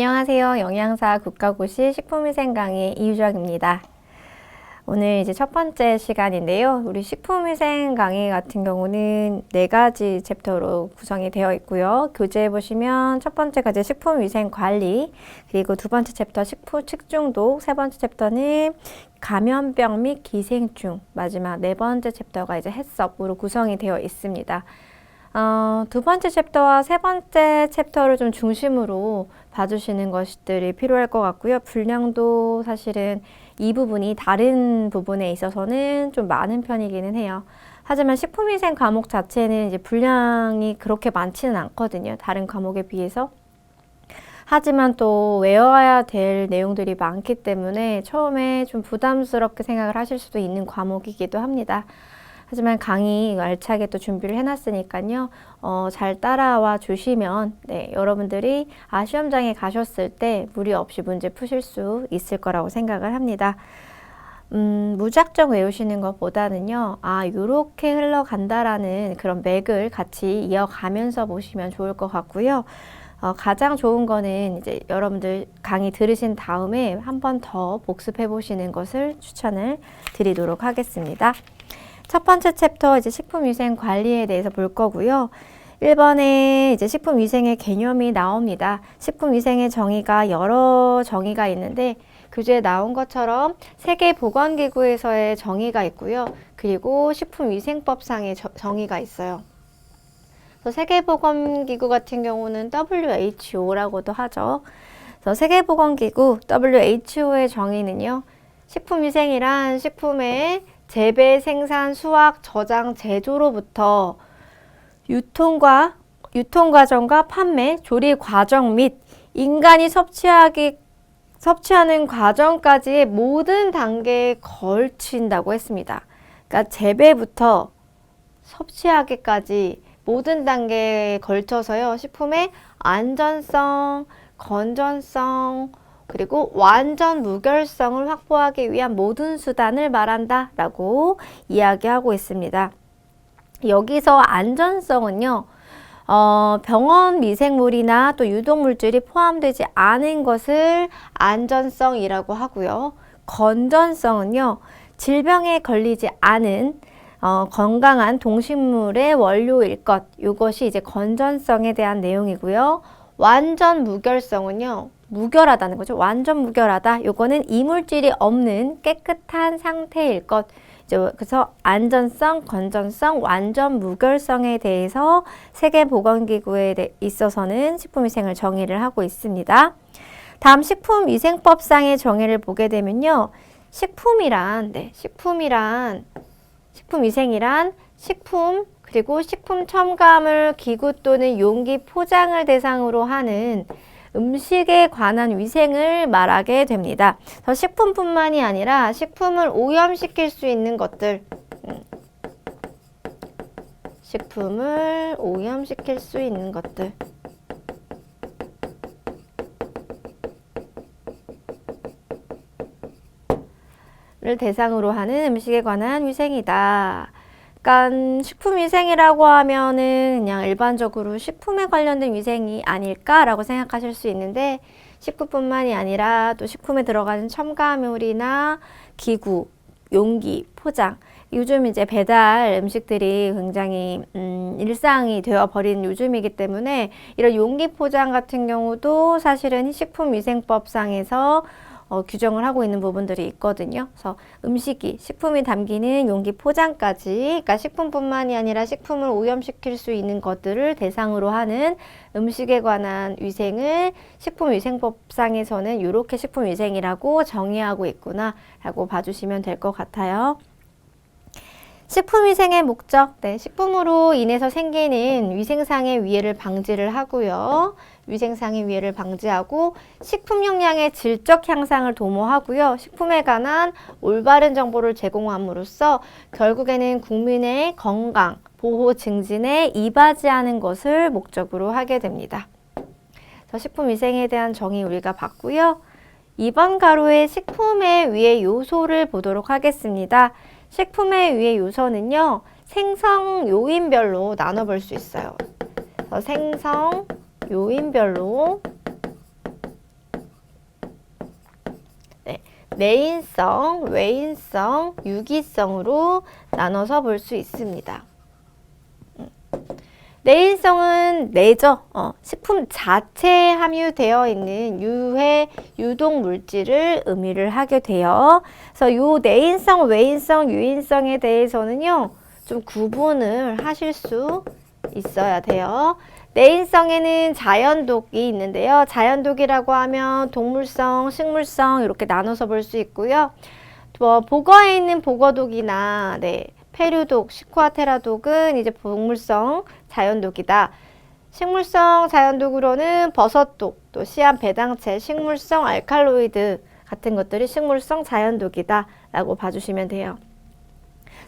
안녕하세요. 영양사 국가고시 식품위생 강의 이유정입니다. 오늘 이제 첫 번째 시간인데요. 우리 식품위생 강의 같은 경우는 4가지 챕터로 구성이 되어 있고요. 교재에 보시면 첫 번째가 이제 식품위생 관리, 그리고 두 번째 챕터 식중독, 세 번째 챕터는 감염병 및 기생충, 마지막 네 번째 챕터가 이제 해썹으로 구성이 되어 있습니다. 두 번째 챕터와 세 번째 챕터를 좀 중심으로 봐주시는 것들이 필요할 것 같고요. 분량도 사실은 이 부분이 다른 부분에 있어서는 좀 많은 편이기는 해요. 하지만 식품위생 과목 자체는 이제 분량이 그렇게 많지는 않거든요. 다른 과목에 비해서. 하지만 또 외워야 될 내용들이 많기 때문에 처음에 좀 부담스럽게 생각을 하실 수도 있는 과목이기도 합니다. 하지만 강의 알차게 또 준비를 해놨으니까요. 잘 따라와 주시면 여러분들이 시험장에 가셨을 때 무리 없이 문제 푸실 수 있을 거라고 생각을 합니다. 무작정 외우시는 것보다는요. 요렇게 흘러간다라는 그런 맥을 같이 이어가면서 보시면 좋을 것 같고요. 가장 좋은 거는 이제 여러분들 강의 들으신 다음에 한 번 더 복습해 보시는 것을 추천을 드리도록 하겠습니다. 첫 번째 챕터 이제 식품위생 관리에 대해서 볼 거고요. 1번에 이제 식품위생의 개념이 나옵니다. 식품위생의 정의가 여러 정의가 있는데 교재에 나온 것처럼 세계보건기구에서의 정의가 있고요. 그리고 식품위생법상의 정의가 있어요. 세계보건기구 같은 경우는 WHO라고도 하죠. 세계보건기구 WHO의 정의는요. 식품위생이란 식품의 재배, 생산, 수확, 저장, 제조로부터 유통과정과 판매, 조리 과정 및 인간이 섭취하는 과정까지의 모든 단계에 걸친다고 했습니다. 그러니까 재배부터 섭취하기까지 모든 단계에 걸쳐서요. 식품의 안전성, 건전성, 그리고 완전 무결성을 확보하기 위한 모든 수단을 말한다 라고 이야기하고 있습니다. 여기서 안전성은요. 병원 미생물이나 또 유독물질이 포함되지 않은 것을 안전성이라고 하고요. 건전성은요. 질병에 걸리지 않은 건강한 동식물의 원료일 것. 이것이 이제 건전성에 대한 내용이고요. 완전 무결성은요. 무결하다는 거죠. 완전 무결하다. 요거는 이물질이 없는 깨끗한 상태일 것. 그래서 안전성, 건전성, 완전 무결성에 대해서 세계보건기구에 있어서는 식품위생을 정의를 하고 있습니다. 다음 식품위생법상의 정의를 보게 되면요. 식품위생이란 식품 그리고 식품 첨가물, 기구 또는 용기 포장을 대상으로 하는 음식에 관한 위생을 말하게 됩니다. 식품뿐만이 아니라 식품을 오염시킬 수 있는 것들, 식품을 오염시킬 수 있는 것들, 를 대상으로 하는 음식에 관한 위생이다. 그러니까 식품위생이라고 하면은 그냥 일반적으로 식품에 관련된 위생이 아닐까라고 생각하실 수 있는데 식품뿐만이 아니라 또 식품에 들어가는 첨가물이나 기구, 용기, 포장 요즘 이제 배달 음식들이 굉장히 일상이 되어버린 요즘이기 때문에 이런 용기 포장 같은 경우도 사실은 식품위생법상에서 규정을 하고 있는 부분들이 있거든요. 그래서 식품이 담기는 용기 포장까지, 그러니까 식품뿐만이 아니라 식품을 오염시킬 수 있는 것들을 대상으로 하는 음식에 관한 위생을 식품위생법상에서는 이렇게 식품위생이라고 정의하고 있구나 라고 봐주시면 될 것 같아요. 식품위생의 목적, 식품으로 인해서 생기는 위생상의 위해를 방지를 하고요. 위생상의 위해를 방지하고 식품 용량의 질적 향상을 도모하고요. 식품에 관한 올바른 정보를 제공함으로써 결국에는 국민의 건강, 보호 증진에 이바지하는 것을 목적으로 하게 됩니다. 식품위생에 대한 정의 우리가 봤고요. 2번 가로의 식품의 위해 요소를 보도록 하겠습니다. 식품의 위해 요소는요. 생성 요인별로 나눠볼 수 있어요. 생성 요인별로 내인성, 외인성, 유기성으로 나눠서 볼 수 있습니다. 내인성은 내죠. 식품 자체에 함유되어 있는 유해, 유독 물질을 의미를 하게 돼요. 그래서 요 내인성, 외인성, 유인성에 대해서는요, 좀 구분을 하실 수 있어야 돼요. 내인성에는 자연독이 있는데요. 자연독이라고 하면 동물성, 식물성 이렇게 나눠서 볼 수 있고요. 보거에 있는 보거독이나 페류독, 시쿠아테라독은 이제 동물성 자연독이다. 식물성 자연독으로는 버섯독, 또 씨앗 배당체, 식물성 알칼로이드 같은 것들이 식물성 자연독이다 라고 봐주시면 돼요.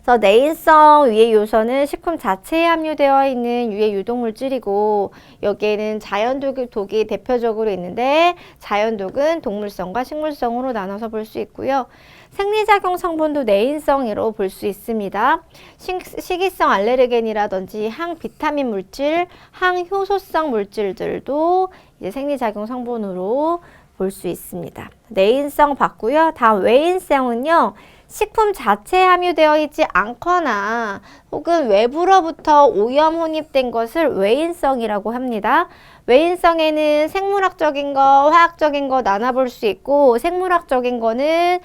그래서 내인성 유해 요소는 식품 자체에 함유되어 있는 유해 유독물질이고, 여기에는 자연독이 대표적으로 있는데, 자연독은 동물성과 식물성으로 나눠서 볼 수 있고요. 생리작용 성분도 내인성으로 볼 수 있습니다. 식이성 알레르겐이라든지 항비타민 물질, 항효소성 물질들도 이제 생리작용 성분으로 볼 수 있습니다. 내인성 봤고요. 다음 외인성은요. 식품 자체에 함유되어 있지 않거나 혹은 외부로부터 오염 혼입된 것을 외인성이라고 합니다. 외인성에는 생물학적인 거, 화학적인 거 나눠볼 수 있고, 생물학적인 거는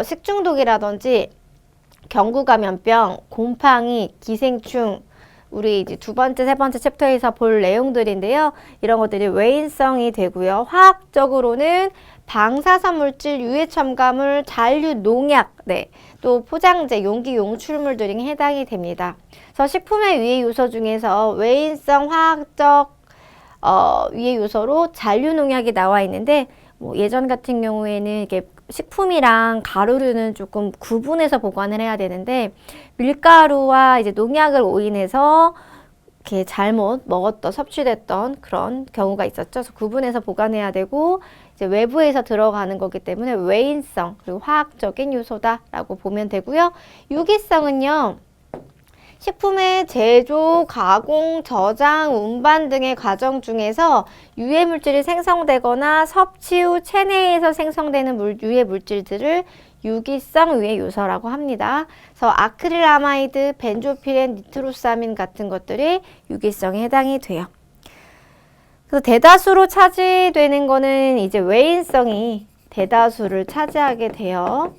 식중독이라든지 경구감염병, 곰팡이, 기생충, 우리 이제 두 번째, 세 번째 챕터에서 볼 내용들인데요. 이런 것들이 외인성이 되고요. 화학적으로는 방사선 물질, 유해 첨가물, 잔류, 농약, 또 포장재, 용기, 용출물들이 해당이 됩니다. 그래서 식품의 유해 요소 중에서 외인성 화학적 유해 요소로 잔류 농약이 나와 있는데, 예전 같은 경우에는 이게 식품이랑 가루류는 조금 구분해서 보관을 해야 되는데, 밀가루와 이제 농약을 오인해서 이렇게 잘못 먹었던, 섭취됐던 그런 경우가 있었죠. 그래서 구분해서 보관해야 되고, 이제 외부에서 들어가는 거기 때문에 외인성, 그리고 화학적인 요소다라고 보면 되고요. 유기성은요, 식품의 제조, 가공, 저장, 운반 등의 과정 중에서 유해 물질이 생성되거나 섭취 후 체내에서 생성되는 유해 물질들을 유기성 유해 요소라고 합니다. 그래서 아크릴아마이드, 벤조피렌, 니트로사민 같은 것들이 유기성에 해당이 돼요. 그래서 대다수로 차지되는 거는 이제 외인성이 대다수를 차지하게 돼요.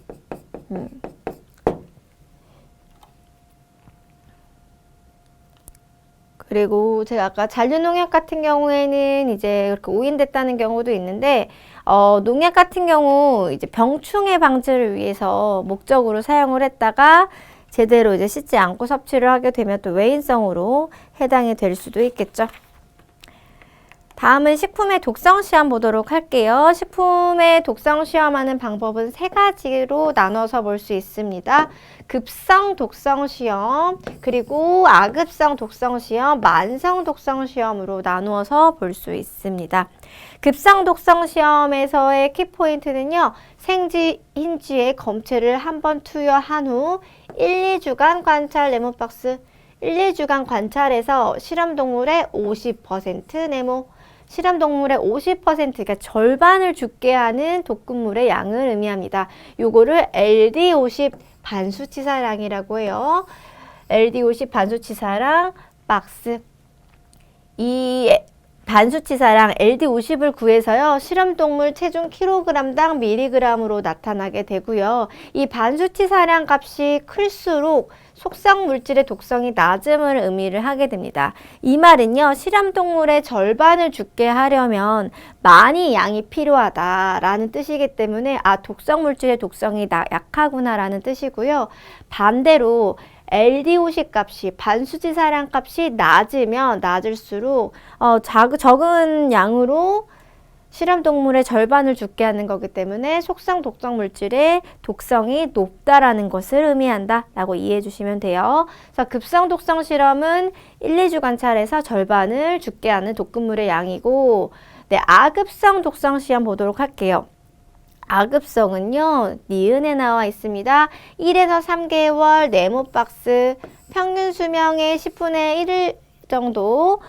그리고 제가 아까 잔류농약 같은 경우에는 이제 이렇게 오인됐다는 경우도 있는데, 농약 같은 경우 이제 병충해 방지를 위해서 목적으로 사용을 했다가 제대로 이제 씻지 않고 섭취를 하게 되면 또 외인성으로 해당이 될 수도 있겠죠. 다음은 식품의 독성 시험 보도록 할게요. 식품의 독성 시험하는 방법은 세 가지로 나눠서 볼 수 있습니다. 급성 독성 시험, 그리고 아급성 독성 시험, 만성 독성 시험으로 나누어서 볼 수 있습니다. 급성 독성 시험에서의 키포인트는요. 생쥐, 흰쥐의 검체를 한번 투여한 후 1, 2주간 관찰 네모박스, 1, 2주간 관찰해서 실험동물의 50% 네모, 실험동물의 50%, 그러니까 절반을 죽게 하는 독극물의 양을 의미합니다. 요거를 LD50 반수치사량이라고 해요. LD50 반수치사량 박스. 이 반수치사량 LD50을 구해서요. 실험동물 체중 kg당 mg으로 나타나게 되고요. 이 반수치사량 값이 클수록 속성 물질의 독성이 낮음을 의미를 하게 됩니다. 이 말은요. 실험동물의 절반을 죽게 하려면 많이 양이 필요하다라는 뜻이기 때문에 독성 물질의 독성이 약하구나라는 뜻이고요. 반대로 LD50 값이 반수치사량 값이 낮으면 낮을수록 적은 양으로 실험동물의 절반을 죽게 하는 거기 때문에 속성 독성 물질의 독성이 높다라는 것을 의미한다 라고 이해해 주시면 돼요. 그래서 급성 독성 실험은 1, 2주 관찰해서 절반을 죽게 하는 독극물의 양이고, 아급성 독성 시험 보도록 할게요. 아급성은요, 니은에 나와 있습니다. 1에서 3개월 네모박스, 평균 수명의 10분의 1 정도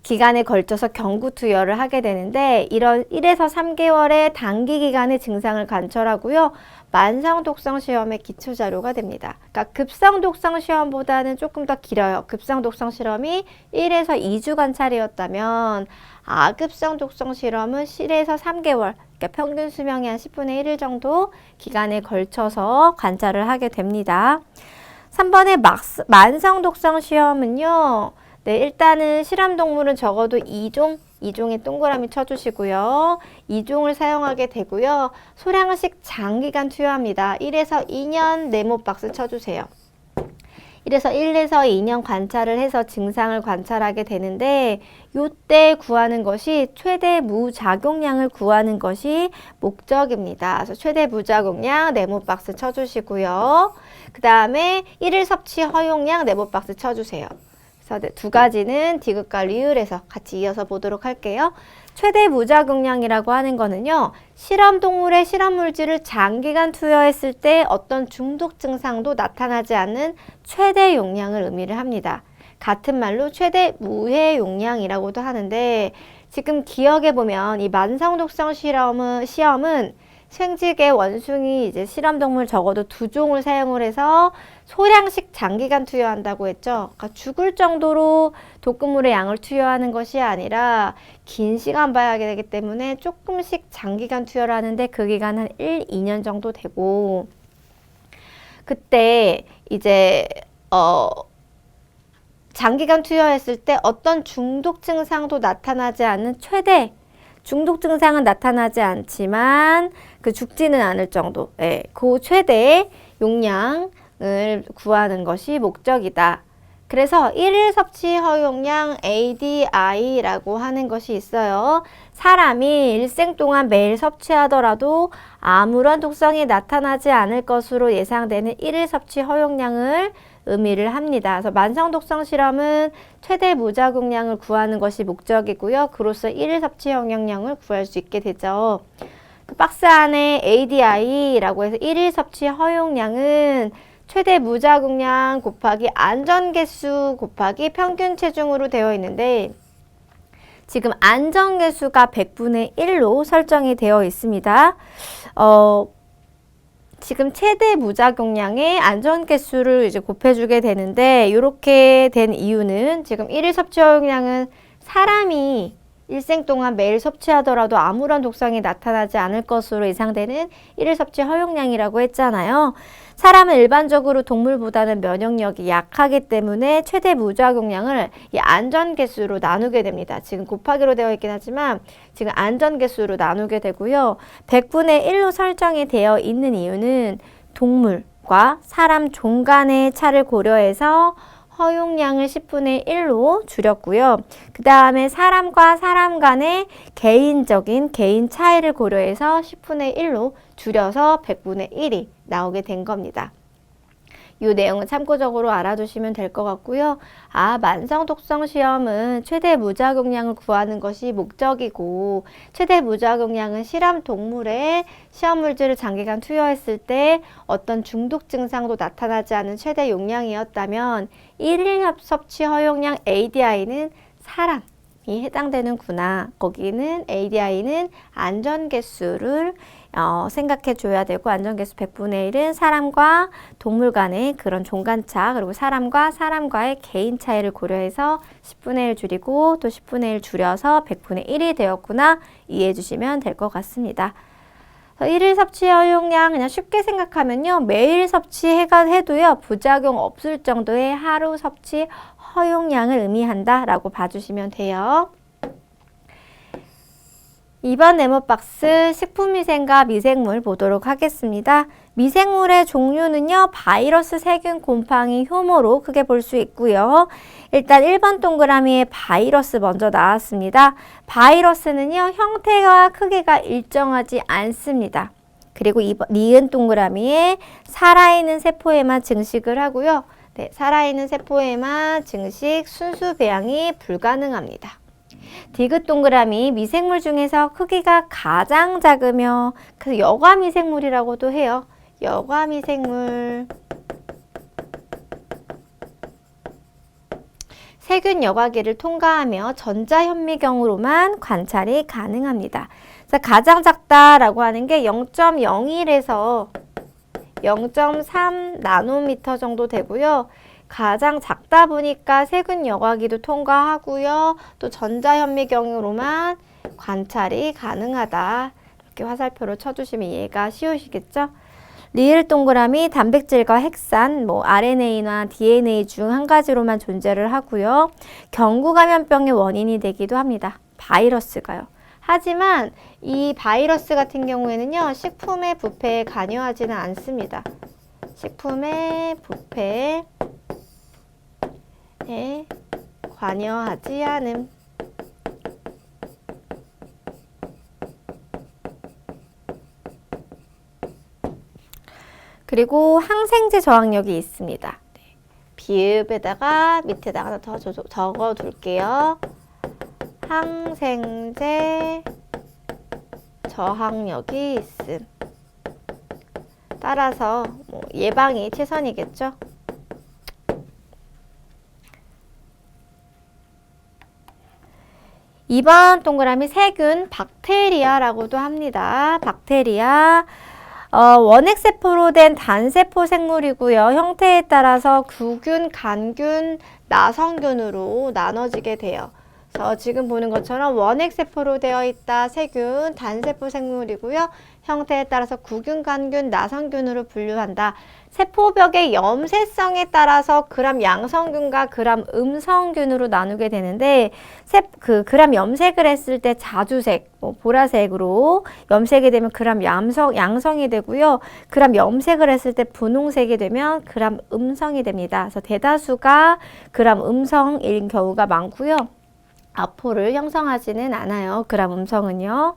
기간에 걸쳐서 경구 투여를 하게 되는데 이런 1에서 3개월의 단기 기간의 증상을 관찰하고요. 만성 독성 시험의 기초 자료가 됩니다. 그러니까 급성 독성 시험보다는 조금 더 길어요. 급성 독성 실험이 1에서 2주 관찰이었다면 아급성 독성 실험은 1에서 3개월, 그러니까 평균 수명이 한 10분의 1일 정도 기간에 걸쳐서 관찰을 하게 됩니다. 3번의 만성 독성 시험은요. 네, 일단은 실험 동물은 적어도 2종의 동그라미 쳐주시고요. 2종을 사용하게 되고요. 소량씩 장기간 투여합니다. 1에서 2년 네모박스 쳐주세요. 1에서 2년 관찰을 해서 증상을 관찰하게 되는데 요때 구하는 것이 최대 무작용량을 구하는 것이 목적입니다. 그래서 최대 무작용량 네모박스 쳐주시고요. 그 다음에 1일 섭취 허용량 네모박스 쳐주세요. 그래서 두 가지는 디귿과 리을에서 같이 이어서 보도록 할게요. 최대 무작용량이라고 하는 거는요. 실험 동물의 실험 물질을 장기간 투여했을 때 어떤 중독 증상도 나타나지 않는 최대 용량을 의미를 합니다. 같은 말로 최대 무해 용량이라고도 하는데 지금 기억해보면 이 만성 독성 시험은 생쥐개 원숭이 이제 실험 동물 적어도 2종을 사용을 해서 소량씩 장기간 투여한다고 했죠. 그러니까 죽을 정도로 독극물의 양을 투여하는 것이 아니라 긴 시간 봐야 되기 때문에 조금씩 장기간 투여를 하는데 그 기간 한 1, 2년 정도 되고 그때 이제 장기간 투여했을 때 어떤 중독 증상도 나타나지 않는 최대 중독 증상은 나타나지 않지만 그 죽지는 않을 정도, 그 최대 용량을 구하는 것이 목적이다. 그래서 1일 섭취 허용량 ADI라고 하는 것이 있어요. 사람이 일생 동안 매일 섭취하더라도 아무런 독성이 나타나지 않을 것으로 예상되는 1일 섭취 허용량을 의미를 합니다. 그래서 만성 독성 실험은 최대 무작용량을 구하는 것이 목적이고요. 그로써 1일 섭취 허용량을 구할 수 있게 되죠. 그 박스 안에 ADI라고 해서 1일 섭취 허용량은 최대 무작용량 곱하기 안전개수 곱하기 평균 체중으로 되어 있는데 지금 안전개수가 100분의 1로 설정이 되어 있습니다. 지금 최대 무작용량의 안전개수를 이제 곱해주게 되는데 이렇게 된 이유는 지금 1일 섭취 허용량은 사람이 일생 동안 매일 섭취하더라도 아무런 독성이 나타나지 않을 것으로 예상되는 1일 섭취 허용량이라고 했잖아요. 사람은 일반적으로 동물보다는 면역력이 약하기 때문에 최대 무작용량을 이 안전개수로 나누게 됩니다. 지금 곱하기로 되어 있긴 하지만 지금 안전개수로 나누게 되고요. 100분의 1로 설정이 되어 있는 이유는 동물과 사람 종 간의 차를 고려해서 허용량을 10분의 1로 줄였고요. 그 다음에 사람과 사람 간의 개인적인 개인 차이를 고려해서 10분의 1로 줄여서 100분의 1이 나오게 된 겁니다. 이 내용은 참고적으로 알아두시면 될 것 같고요. 만성 독성 시험은 최대 무작용량을 구하는 것이 목적이고 최대 무작용량은 실험 동물의 시험 물질을 장기간 투여했을 때 어떤 중독 증상도 나타나지 않은 최대 용량이었다면 1일 섭취 허용량 ADI는 사람이 해당되는구나. 거기는 ADI는 안전개수를 생각해 줘야 되고 안전개수 100분의 1은 사람과 동물 간의 그런 종간차 그리고 사람과 사람과의 개인 차이를 고려해서 10분의 1 줄이고 또 10분의 1 줄여서 100분의 1이 되었구나 이해해 주시면 될 것 같습니다. 1일 섭취 허용량 그냥 쉽게 생각하면요. 매일 섭취해도요. 부작용 없을 정도의 하루 섭취 허용량을 의미한다 라고 봐주시면 돼요. 2번 네모박스 식품위생과 미생물 보도록 하겠습니다. 미생물의 종류는요. 바이러스, 세균, 곰팡이, 효모로 크게 볼 수 있고요. 일단 1번 동그라미에 바이러스 먼저 나왔습니다. 바이러스는요. 형태와 크기가 일정하지 않습니다. 그리고 니은 동그라미에 살아있는 세포에만 증식을 하고요. 네, 살아있는 세포에만 증식, 순수 배양이 불가능합니다. 디귿 동그라미 미생물 중에서 크기가 가장 작으며 그래서 여과 미생물이라고도 해요. 여과 미생물. 세균 여과기를 통과하며 전자현미경으로만 관찰이 가능합니다. 그래서 가장 작다라고 하는 게 0.01에서 0.3 나노미터 정도 되고요. 가장 작다 보니까 세균 여과기도 통과하고요. 또 전자현미경으로만 관찰이 가능하다. 이렇게 화살표로 쳐주시면 이해가 쉬우시겠죠? 리을 동그라미 단백질과 핵산, RNA나 DNA 중 한 가지로만 존재를 하고요. 경구감염병의 원인이 되기도 합니다. 바이러스가요. 하지만 이 바이러스 같은 경우에는요, 식품의 부패에 관여하지는 않습니다. 식품의 부패에 관여하지 않음. 그리고 항생제 저항력이 있습니다. 비읍에다가 밑에다가 더 적어 둘게요. 항생제 저항력이 있음. 따라서 예방이 최선이겠죠. 이번 동그라미 세균 박테리아라고도 합니다. 박테리아. 원핵세포로 된 단세포 생물이고요. 형태에 따라서 구균, 간균, 나성균으로 나눠지게 돼요. 그래서 지금 보는 것처럼 원핵세포로 되어 있다. 세균, 단세포 생물이고요. 형태에 따라서 구균, 간균, 나성균으로 분류한다. 세포벽의 염세성에 따라서 그람 양성균과 그람 음성균으로 나누게 되는데 그람 염색을 했을 때 자주색, 보라색으로 염색이 되면 그람 양성이 되고요. 그람 염색을 했을 때 분홍색이 되면 그람 음성이 됩니다. 그래서 대다수가 그람 음성인 경우가 많고요. 아포를 형성하지는 않아요. 그람 음성은요.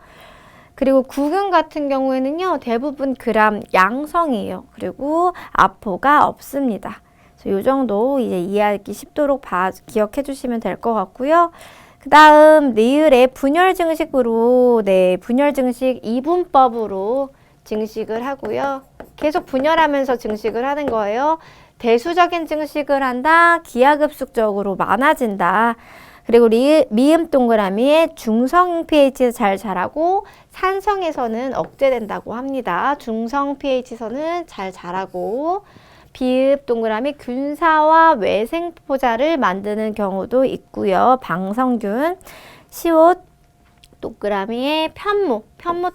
그리고 구균 같은 경우에는요, 대부분 그람 양성이에요. 그리고 아포가 없습니다. 이 정도 이제 이해하기 쉽도록 기억해 주시면 될 것 같고요. 그 다음, 리을의 분열 증식으로, 분열 증식 이분법으로 증식을 하고요. 계속 분열하면서 증식을 하는 거예요. 대수적인 증식을 한다. 기하급수적으로 많아진다. 그리고 미음 동그라미에 중성 pH에서 잘 자라고 산성에서는 억제된다고 합니다. 중성 pH에서는 잘 자라고 비읍 동그라미 균사와 외생포자를 만드는 경우도 있고요. 방성균, 시옷 동그라미에 편모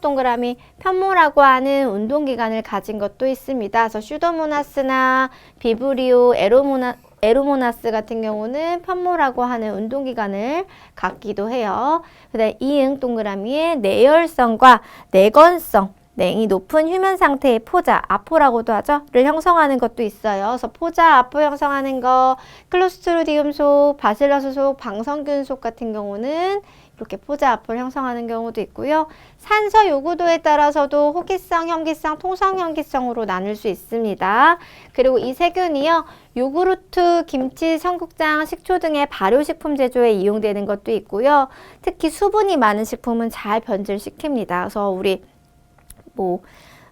동그라미 편모라고 하는 운동기관을 가진 것도 있습니다. 그래서 슈도모나스나 비브리오, 에로모나스 같은 경우는 편모라고 하는 운동기관을 갖기도 해요. 그 다음에 이응 동그라미에 내열성과 내건성, 냉이 높은 휴면 상태의 포자, 아포라고도 하죠. 를 형성하는 것도 있어요. 그래서 포자, 아포 형성하는 거, 클로스트리디움 속, 바실러스 속, 방성균 속 같은 경우는 이렇게 포자, 아포를 형성하는 경우도 있고요. 산소 요구도에 따라서도 호기성, 현기성, 통성 현기성으로 나눌 수 있습니다. 그리고 이 세균이요, 요구르트, 김치, 청국장, 식초 등의 발효식품 제조에 이용되는 것도 있고요. 특히 수분이 많은 식품은 잘 변질시킵니다. 그래서 우리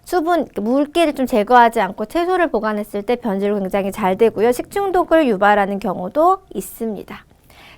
수분, 물기를 좀 제거하지 않고 채소를 보관했을 때 변질 굉장히 잘 되고요. 식중독을 유발하는 경우도 있습니다.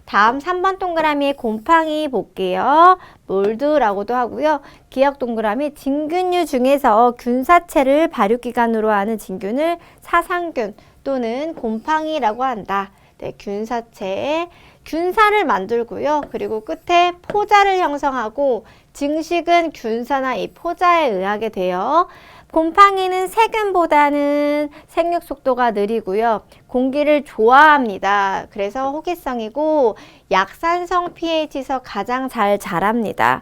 다음 3번 동그라미에 곰팡이 볼게요. 몰드라고도 하고요. 기억 동그라미 진균류 중에서 균사체를 발육기관으로 하는 진균을 사상균 또는 곰팡이라고 한다. 균사체에 균사를 만들고요. 그리고 끝에 포자를 형성하고 증식은 균사나 이 포자에 의하게 돼요. 곰팡이는 세균보다는 생육 속도가 느리고요. 공기를 좋아합니다. 그래서 호기성이고 약산성 pH에서 가장 잘 자랍니다.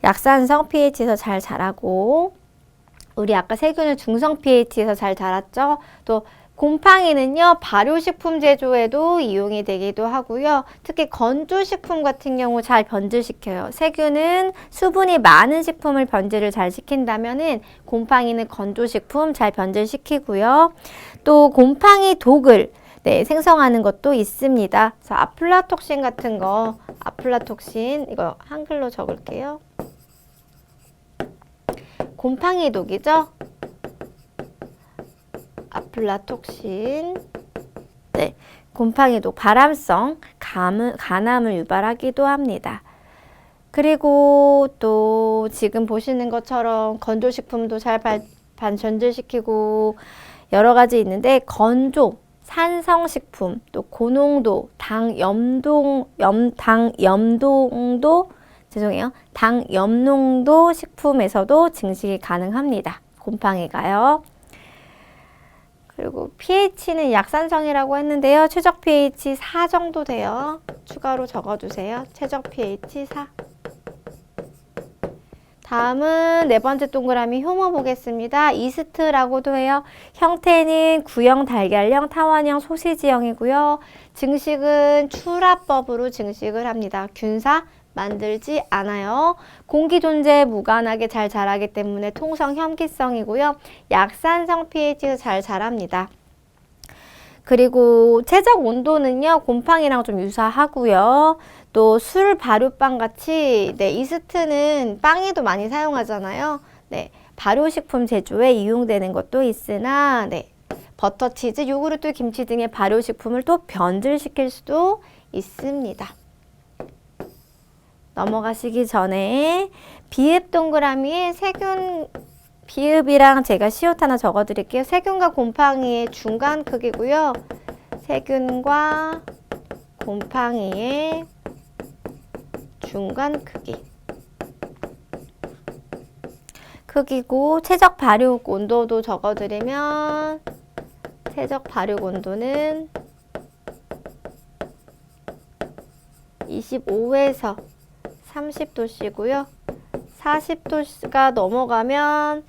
약산성 pH에서 잘 자라고 우리 아까 세균은 중성 pH에서 잘 자랐죠. 또 곰팡이는요, 발효식품 제조에도 이용이 되기도 하고요. 특히 건조식품 같은 경우 잘 변질시켜요. 세균은 수분이 많은 식품을 변질을 잘 시킨다면은 곰팡이는 건조식품 잘 변질시키고요. 또 곰팡이 독을 생성하는 것도 있습니다. 그래서 아플라톡신 같은 거, 아플라톡신 이거 한글로 적을게요. 곰팡이 독이죠. 아플라톡신. 곰팡이도 발암성 간암을 유발하기도 합니다. 그리고 또 지금 보시는 것처럼 건조식품도 잘 반전질시키고 여러 가지 있는데 건조, 산성식품, 또 고농도, 당염농도 식품에서도 증식이 가능합니다. 곰팡이가요. 그리고 pH는 약산성이라고 했는데요. 최적 pH 4 정도 돼요. 추가로 적어주세요. 최적 pH 4. 다음은 네 번째 동그라미 효모 보겠습니다. 이스트라고도 해요. 형태는 구형, 달걀형, 타원형, 소시지형이고요. 증식은 출하법으로 증식을 합니다. 균사 만들지 않아요. 공기 존재에 무관하게 잘 자라기 때문에 통성 혐기성이고요. 약산성 pH에서 잘 자랍니다. 그리고 최적 온도는요, 곰팡이랑 좀 유사하고요. 또 술 발효빵 같이 이스트는 빵에도 많이 사용하잖아요. 발효식품 제조에 이용되는 것도 있으나 버터, 치즈, 요구르트, 김치 등의 발효식품을 또 변질시킬 수도 있습니다. 넘어가시기 전에 비읍 동그라미에 세균, 비읍이랑 제가 시옷 하나 적어 드릴게요. 세균과 곰팡이의 중간 크기고요. 세균과 곰팡이의 중간 크기고 최적 발육 온도도 적어 드리면 최적 발육 온도는 25에서 30도씨고요. 40도가 넘어가면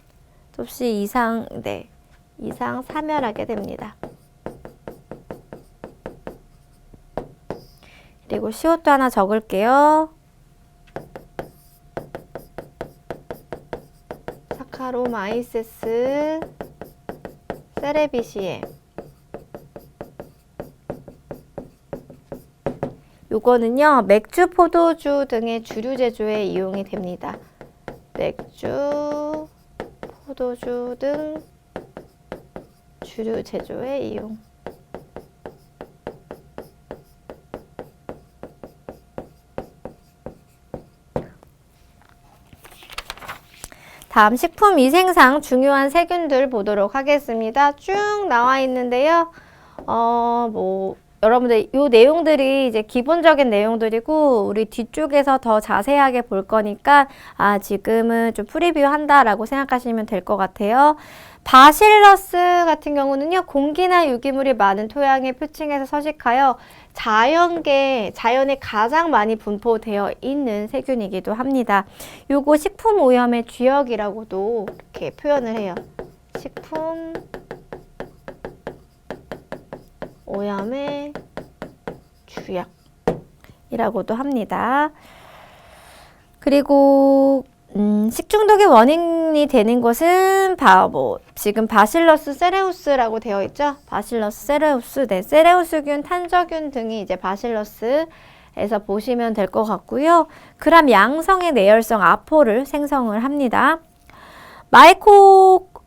접시 이상 사멸하게 됩니다. 그리고 시옷도 하나 적을게요. 사카로마이세스 세레비시에 요거는요, 맥주, 포도주 등의 주류 제조에 이용이 됩니다. 맥주, 포도주 등 주류 제조에 이용. 다음 식품위생상 중요한 세균들 보도록 하겠습니다. 쭉 나와 있는데요. 여러분들 이 내용들이 이제 기본적인 내용들이고 우리 뒤쪽에서 더 자세하게 볼 거니까 지금은 좀 프리뷰 한다라고 생각하시면 될 것 같아요. 바실러스 같은 경우는요, 공기나 유기물이 많은 토양에 표층해서 서식하여 자연에 가장 많이 분포되어 있는 세균이기도 합니다. 요거 식품 오염의 주역이라고도 이렇게 표현을 해요. 식품 오염의 주역이라고도 합니다. 그리고 식중독의 원인이 되는 것은 지금 바실러스 세레우스라고 되어 있죠. 바실러스 세레우스, 세레우스균, 탄저균 등이 이제 바실러스에서 보시면 될 것 같고요. 그람 양성의 내열성 아포를 생성을 합니다.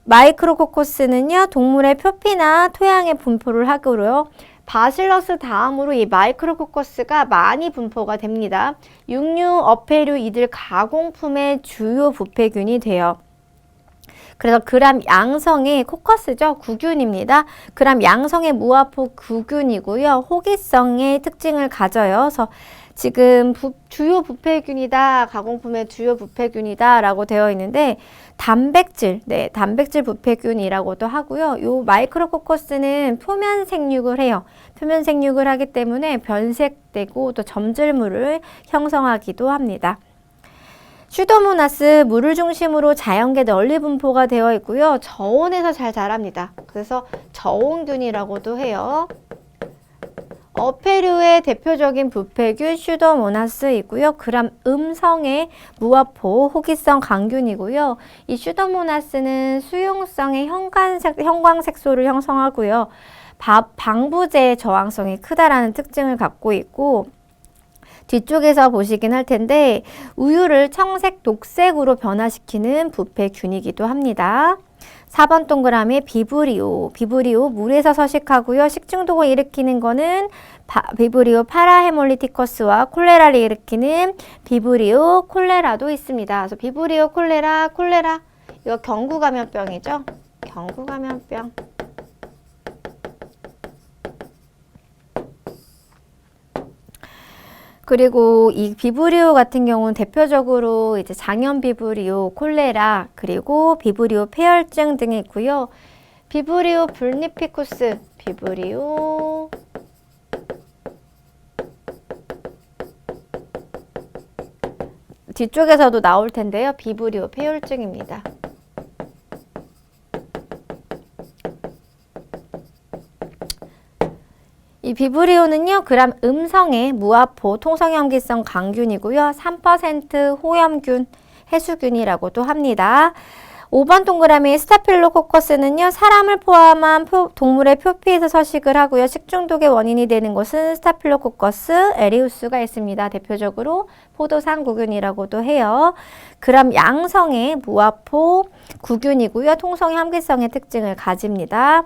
마이크로코코스는요, 동물의 표피나 토양에 분포를 하고요. 바실러스 다음으로 이 마이크로코커스가 많이 분포가 됩니다. 육류, 어패류, 이들 가공품의 주요 부패균이 돼요. 그래서 그람 양성의 코커스죠. 구균입니다. 그람 양성의 무아포 구균이고요. 호기성의 특징을 가져요. 그래서 지금 주요 부패균이다, 가공품의 주요 부패균이다 라고 되어 있는데 단백질 부패균이라고도 하고요. 요 마이크로코커스는 표면 생육을 해요. 표면 생육을 하기 때문에 변색되고 또 점질물을 형성하기도 합니다. 슈도모나스 물을 중심으로 자연계 널리 분포가 되어 있고요. 저온에서 잘 자랍니다. 그래서 저온균이라고도 해요. 어패류의 대표적인 부패균 슈도모나스이고요. 그람 음성의 무아포 호기성 강균이고요. 이 슈도모나스는 수용성의 형광색소를 형성하고요. 방부제 저항성이 크다라는 특징을 갖고 있고 뒤쪽에서 보시긴 할 텐데 우유를 청색, 녹색으로 변화시키는 부패균이기도 합니다. 4번 동그라미 비브리오. 비브리오 물에서 서식하고요. 식중독을 일으키는 거는 비브리오 파라헤몰리티커스와 콜레라를 일으키는 비브리오 콜레라도 있습니다. 그래서 비브리오 콜레라, 콜레라 이거 경구감염병이죠. 경구감염병. 그리고 이 비브리오 같은 경우는 대표적으로 이제 장염 비브리오, 콜레라, 그리고 비브리오 폐혈증 등이 있고요. 비브리오 불니피쿠스, 비브리오 뒤쪽에서도 나올 텐데요. 비브리오 폐혈증입니다. 이 비브리오는요, 그람 음성의 무아포 통성염기성 강균이고요. 3% 호염균, 해수균이라고도 합니다. 5번 동그라미 스타필로코커스는요, 사람을 포함한 동물의 표피에서 서식을 하고요. 식중독의 원인이 되는 것은 스타필로코커스 에리우스가 있습니다. 대표적으로 포도상 구균이라고도 해요. 그람 양성의 무아포 구균이고요. 통성염기성의 특징을 가집니다.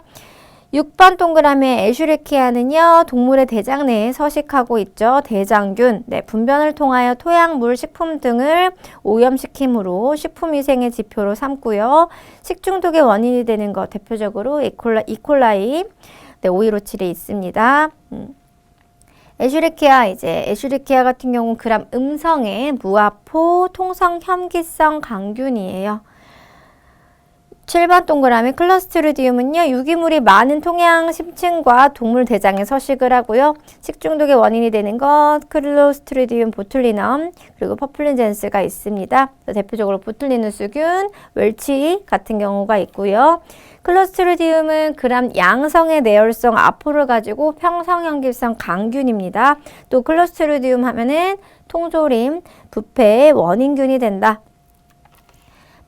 6번 동그라미의 에슈리키아는요, 동물의 대장 내에 서식하고 있죠. 대장균, 분변을 통하여 토양, 물, 식품 등을 오염시킴으로 식품위생의 지표로 삼고요. 식중독의 원인이 되는 것, 대표적으로 이콜라이, 오이로칠에 있습니다. 에슈리키아 같은 경우는 그람 음성의 무아포 통성염기성 강균이에요. 7번 동그라미 클로스트리디움은요, 유기물이 많은 통양 심층과 동물 대장에 서식을 하고요. 식중독의 원인이 되는 것, 클로스트리디움 보툴리넘, 그리고 퍼플린젠스가 있습니다. 대표적으로 보툴리누스균, 웰치 같은 경우가 있고요. 클로스트리디움은 그람 양성의 내열성 아포를 가지고 평성염기성 강균입니다. 또 클로스트리디움 하면은 통조림, 부패의 원인균이 된다.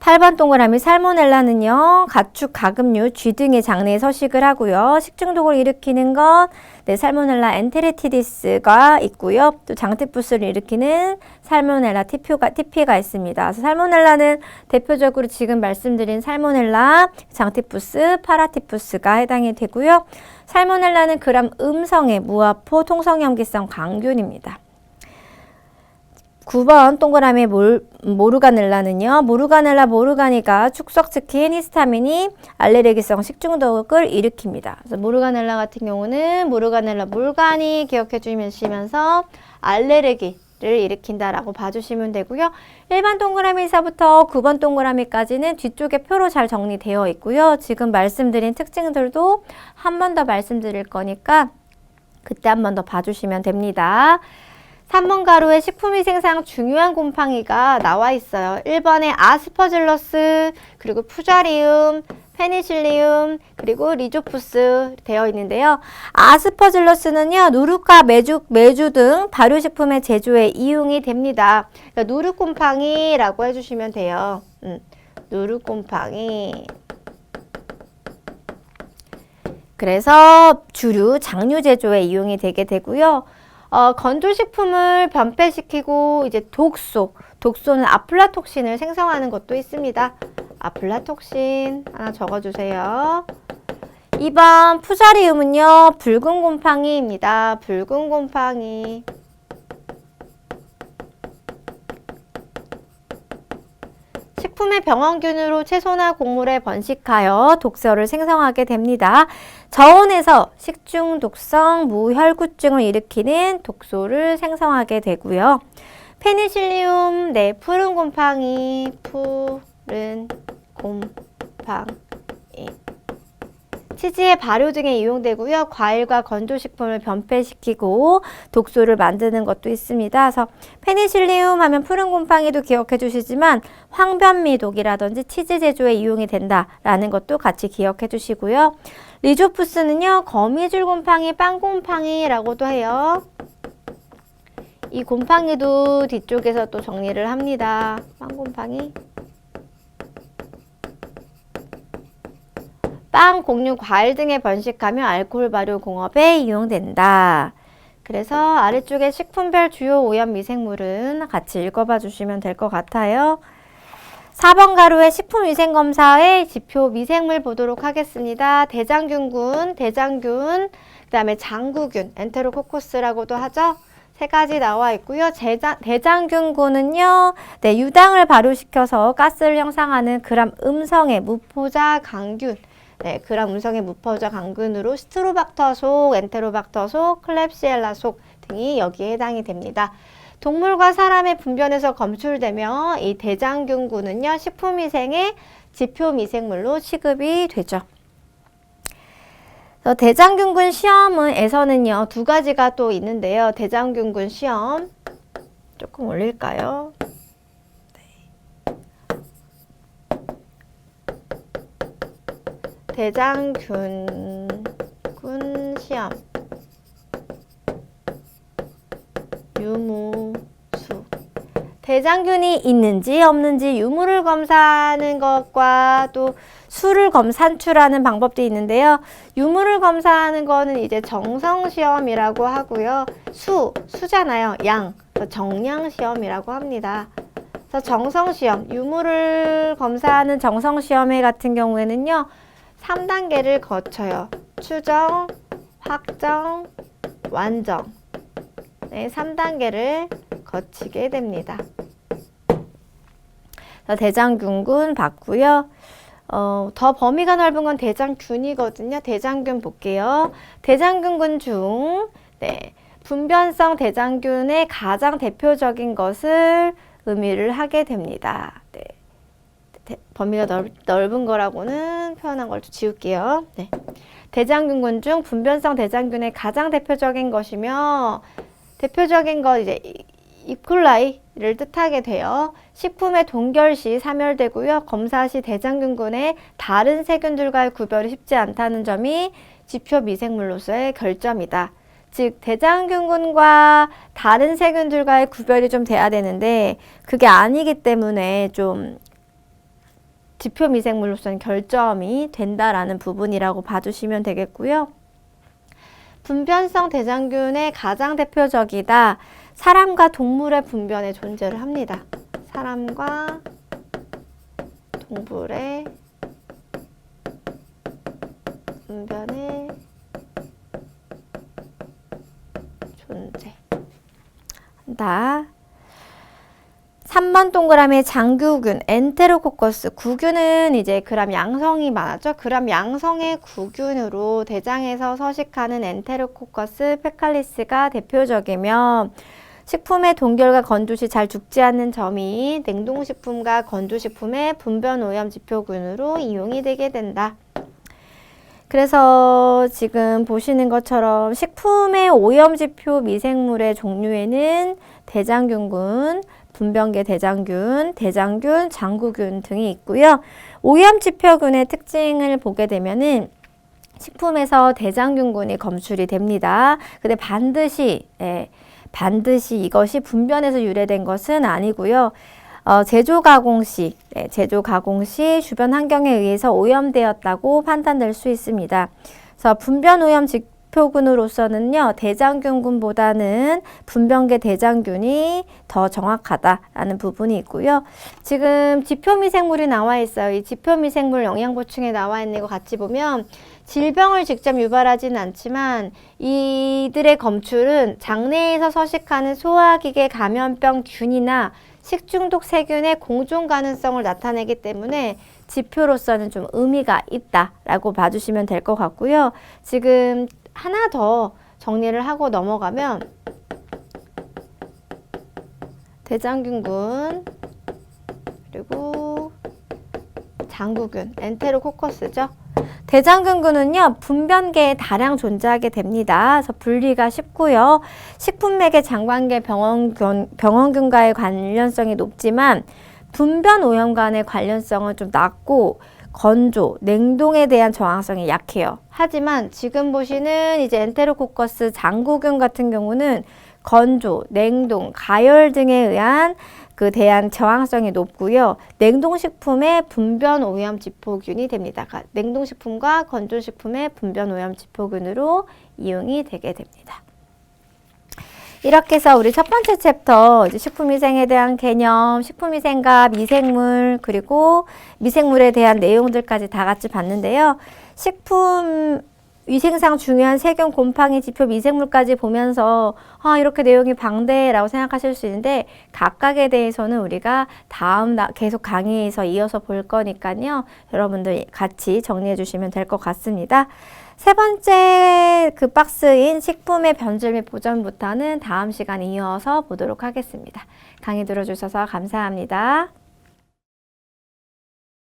8번 동그라미 살모넬라는요, 가축, 가금류, 쥐 등의 장내에 서식을 하고요. 식중독을 일으키는 건 살모넬라 엔테리티디스가 있고요. 또 장티푸스를 일으키는 살모넬라 티피가 있습니다. 그래서 살모넬라는 대표적으로 지금 말씀드린 살모넬라, 장티푸스, 파라티푸스가 해당이 되고요. 살모넬라는 그람 음성의 무아포 통성염기성 강균입니다. 9번 동그라미 모르가넬라는요, 모르가넬라 모르가니가 축석시킨 히스타민이 알레르기성 식중독을 일으킵니다. 그래서 모르가넬라 같은 경우는 모르가넬라 몰간이 기억해 주시면서 알레르기를 일으킨다라고 봐주시면 되고요. 1번 동그라미에서부터 9번 동그라미까지는 뒤쪽에 표로 잘 정리되어 있고요. 지금 말씀드린 특징들도 한 번 더 말씀드릴 거니까 그때 한 번 더 봐주시면 됩니다. 3번 가로에 식품위생상 중요한 곰팡이가 나와 있어요. 1번에 아스퍼질러스, 그리고 푸자리움, 페니실리움, 그리고 리조푸스 되어 있는데요. 아스퍼질러스는요, 누룩과 메주 등 발효식품의 제조에 이용이 됩니다. 그러니까 누룩곰팡이라고 해주시면 돼요. 누룩곰팡이. 그래서 주류, 장류 제조에 이용이 되게 되고요. 건조식품을 변폐시키고 이제 독소는 아플라톡신을 생성하는 것도 있습니다. 아플라톡신 하나 적어주세요. 2번 푸자리움은요, 붉은 곰팡이입니다. 붉은 곰팡이. 식품의 병원균으로 채소나 곡물에 번식하여 독소를 생성하게 됩니다. 저온에서 식중독성 무혈구증을 일으키는 독소를 생성하게 되고요. 페니실리움, 푸른 곰팡이, 푸른 곰팡이. 치즈의 발효 등에 이용되고요. 과일과 건조식품을 변폐시키고 독소를 만드는 것도 있습니다. 그래서 페니실리움 하면 푸른 곰팡이도 기억해 주시지만 황변미독이라든지 치즈 제조에 이용이 된다라는 것도 같이 기억해 주시고요. 리조푸스는요, 거미줄 곰팡이, 빵곰팡이라고도 해요. 이 곰팡이도 뒤쪽에서 또 정리를 합니다. 빵곰팡이. 빵, 곡류, 과일 등에 번식하며 알코올 발효 공업에 이용된다. 그래서 아래쪽에 식품별 주요 오염 미생물은 같이 읽어봐 주시면 될 것 같아요. 4번 가로의 식품위생검사의 지표 미생물 보도록 하겠습니다. 대장균군, 대장균, 그 다음에 장구균, 엔테로코커스라고도 하죠. 세 가지 나와 있고요. 대장균군은요, 네, 유당을 발효시켜서 가스를 형성하는 그람 음성의 무포자 강균, 네, 그람 음성의 무포자 강균으로 스트로박터 속, 엔테로박터 속, 클렙시엘라 속 등이 여기에 해당이 됩니다. 동물과 사람의 분변에서 검출되며 이 대장균군은요, 식품위생의 지표 미생물로 취급이 되죠. 대장균군 시험에서는요, 두 가지가 또 있는데요. 대장균군 시험 조금 올릴까요? 네. 대장균군 시험 유무수. 대장균이 있는지 없는지 유무를 검사하는 것과 또 수를 산출하는 방법도 있는데요. 유무를 검사하는 거는 이제 정성시험이라고 하고요. 수잖아요. 양. 정량시험이라고 합니다. 그래서 정성시험, 유무를 검사하는 정성시험회 같은 경우에는요. 3단계를 거쳐요. 추정, 확정, 완정. 네, 3단계를 거치게 됩니다. 대장균군 봤고요. 더 범위가 넓은 건 대장균이거든요. 대장균 볼게요. 대장균군 중 네, 분변성 대장균의 가장 대표적인 것을 의미를 하게 됩니다. 네, 범위가 넓은 거라고는 표현한 걸 좀 지울게요. 네. 대장균군 중 분변성 대장균의 가장 대표적인 것이며 대표적인 거 이제 이콜라이를 뜻하게 돼요. 식품의 동결 시 사멸되고요. 검사 시 대장균군의 다른 세균들과의 구별이 쉽지 않다는 점이 지표 미생물로서의 결점이다. 즉 대장균군과 다른 세균들과의 구별이 좀 돼야 되는데 그게 아니기 때문에 좀 지표 미생물로서는 결점이 된다라는 부분이라고 봐주시면 되겠고요. 분변성 대장균의 가장 대표적이다. 사람과 동물의 분변에 존재를 합니다. 사람과 동물의 분변에 존재한다. 3번 동그라미의 장구균, 엔테로코커스. 구균은 이제 그람 양성이 많았죠. 그람 양성의 구균으로 대장에서 서식하는 엔테로코커스 페칼리스가 대표적이며 식품의 동결과 건조 시 잘 죽지 않는 점이 냉동식품과 건조식품의 분변 오염 지표균으로 이용이 되게 된다. 그래서 지금 보시는 것처럼 식품의 오염 지표 미생물의 종류에는 대장균군, 분변계 대장균, 대장균, 장구균 등이 있고요. 오염 지표균의 특징을 보게 되면은 식품에서 대장균군이 검출이 됩니다. 근데 반드시 이것이 분변에서 유래된 것은 아니고요. 제조 가공 시 주변 환경에 의해서 오염되었다고 판단될 수 있습니다. 그래서 분변 오염 지표균으로서는요, 대장균군보다는 분변계 대장균이 더 정확하다라는 부분이 있고요. 지금 지표미생물이 나와 있어요. 이 지표미생물 영양보충에 나와 있는 거 같이 보면 질병을 직접 유발하지는 않지만 이들의 검출은 장내에서 서식하는 소화기계 감염병 균이나 식중독 세균의 공존 가능성을 나타내기 때문에 지표로서는 좀 의미가 있다라고 봐주시면 될 것 같고요. 지금 하나 더 정리를 하고 넘어가면 대장균군 그리고 장구균, 엔테로코커스죠. 대장균군은요, 분변계에 다량 존재하게 됩니다. 그래서 분리가 쉽고요. 식품맥의 장관계 병원균과의 관련성이 높지만 분변 오염 간의 관련성은 좀 낮고 건조, 냉동에 대한 저항성이 약해요. 하지만 지금 보시는 이제 엔테로코커스 장구균 같은 경우는 건조, 냉동, 가열 등에 의한 대한 저항성이 높고요. 냉동식품의 분변 오염 지표균이 됩니다. 냉동식품과 건조식품의 분변 오염 지표균으로 이용이 되게 됩니다. 이렇게 해서 우리 첫 번째 챕터 이제 식품위생에 대한 개념, 식품위생과 미생물 그리고 미생물에 대한 내용들까지 다 같이 봤는데요. 식품 위생상 중요한 세균, 곰팡이, 지표, 미생물까지 보면서 이렇게 내용이 방대라고 생각하실 수 있는데 각각에 대해서는 우리가 다음 계속 강의에서 이어서 볼 거니까요. 여러분들 같이 정리해 주시면 될 것 같습니다. 세 번째 그 박스인 식품의 변질 및 보존부터는 다음 시간에 이어서 보도록 하겠습니다. 강의 들어주셔서 감사합니다.